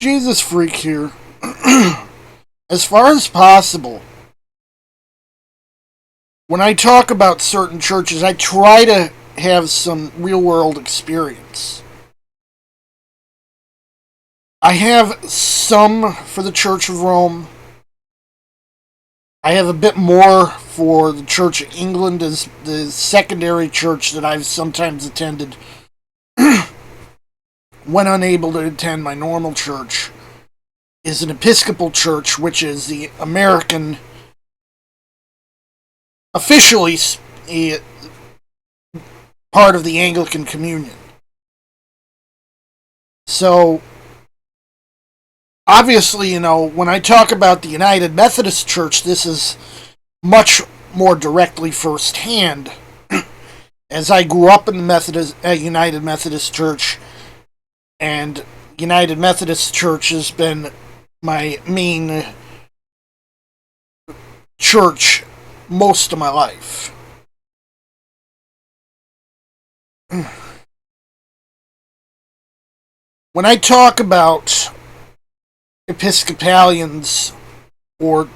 Jesus freak here. As far as possible, when I talk about certain churches, I try to have some real world experience. I have some for the Church of Rome. I have a bit more for the Church of England as the secondary church that I've sometimes attended when unable to attend my normal church is an Episcopal church, which is the American, officially a part of the Anglican Communion. So, obviously, when I talk about the United Methodist Church, this is much more directly firsthand. As I grew up in the United Methodist Church, and United Methodist Church has been my main church most of my life. When I talk about Episcopalians, or,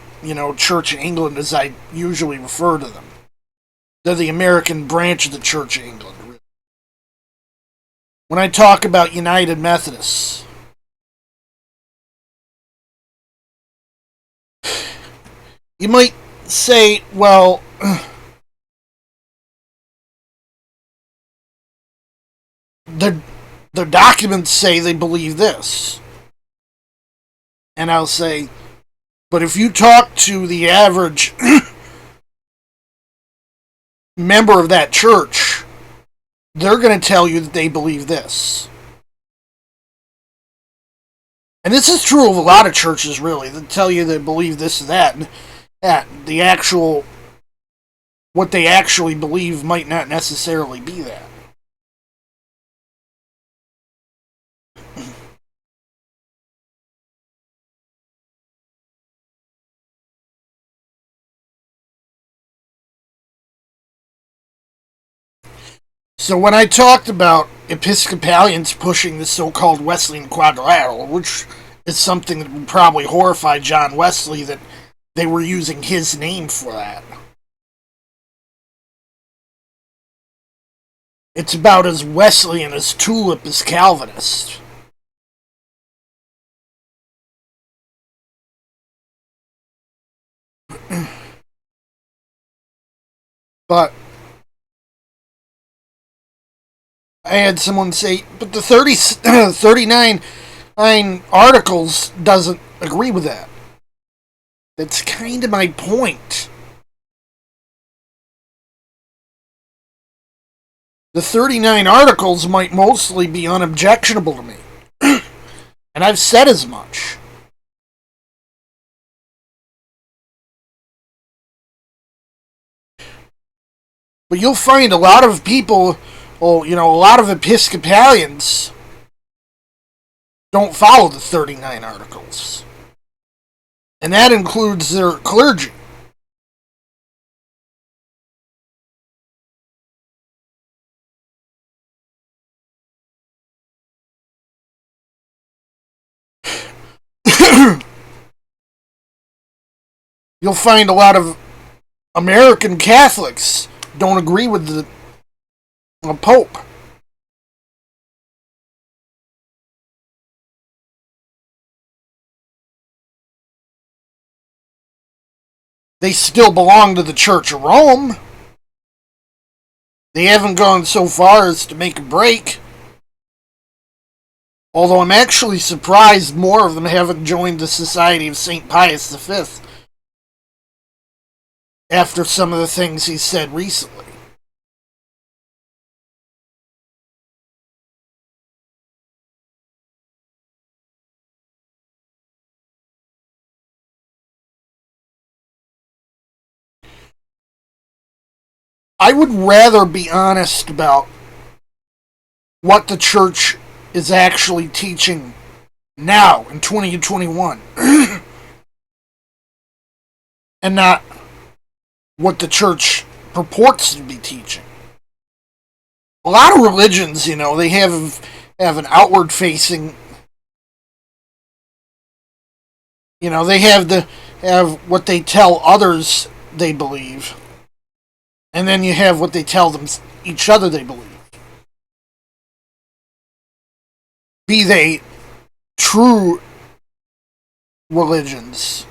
Church of England as I usually refer to them, they're the American branch of the Church of England. When I talk about United Methodists, you might say, well, their documents say they believe this. And I'll say, but if you talk to the average member of that church, they're going to tell you that they believe this. And this is true of a lot of churches, really. They tell you they believe this and that. And what they actually believe might not necessarily be that. So when I talked about Episcopalians pushing the so-called Wesleyan Quadrilateral, which is something that would probably horrify John Wesley, that they were using his name for that. It's about as Wesleyan as Tulip is Calvinist. But I had someone say, but the 39 articles doesn't agree with that. That's kind of my point. The 39 articles might mostly be unobjectionable to me. And I've said as much. But you'll find a lot of people, a lot of Episcopalians don't follow the 39 articles. And that includes their clergy. You'll find a lot of American Catholics don't agree with the Pope. They still belong to the Church of Rome. They haven't gone so far as to make a break. Although I'm actually surprised more of them haven't joined the Society of St. Pius V after some of the things he said recently. I would rather be honest about what the church is actually teaching now in 2021 and not what the church purports to be teaching. A lot of religions, they have an outward facing They have what they tell others they believe, and then you have what they tell each other they believe. Be they true religions,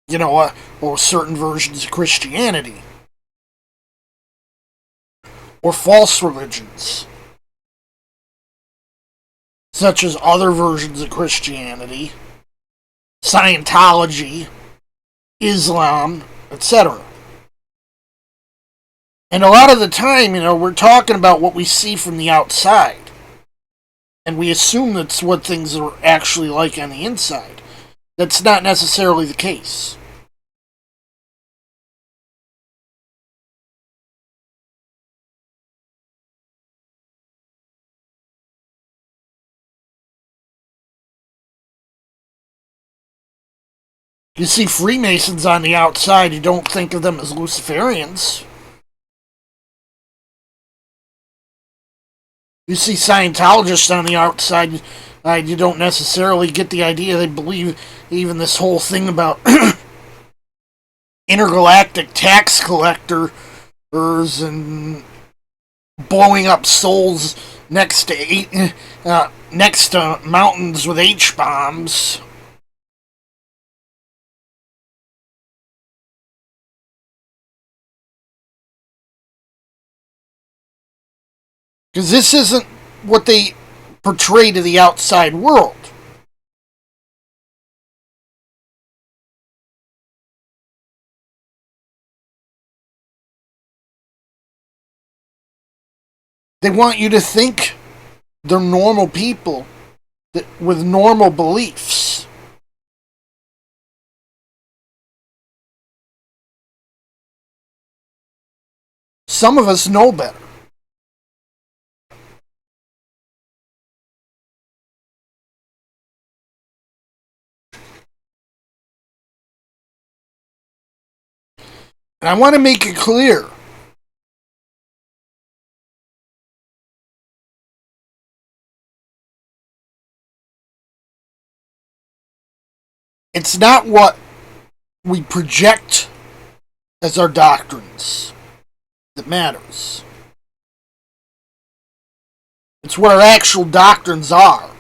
or certain versions of Christianity, or false religions, such as other versions of Christianity, Scientology, Islam, etc. And a lot of the time, we're talking about what we see from the outside. And we assume that's what things are actually like on the inside. That's not necessarily the case. You see Freemasons on the outside, you don't think of them as Luciferians. You see Scientologists on the outside, you don't necessarily get the idea they believe even this whole thing about intergalactic tax collectors and blowing up souls next to mountains with H bombs. Because this isn't what they portray to the outside world. They want you to think they're normal people with normal beliefs. Some of us know better. And I want to make it clear. It's not what we project as our doctrines that matters. It's what our actual doctrines are.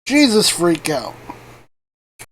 Jesus freak out.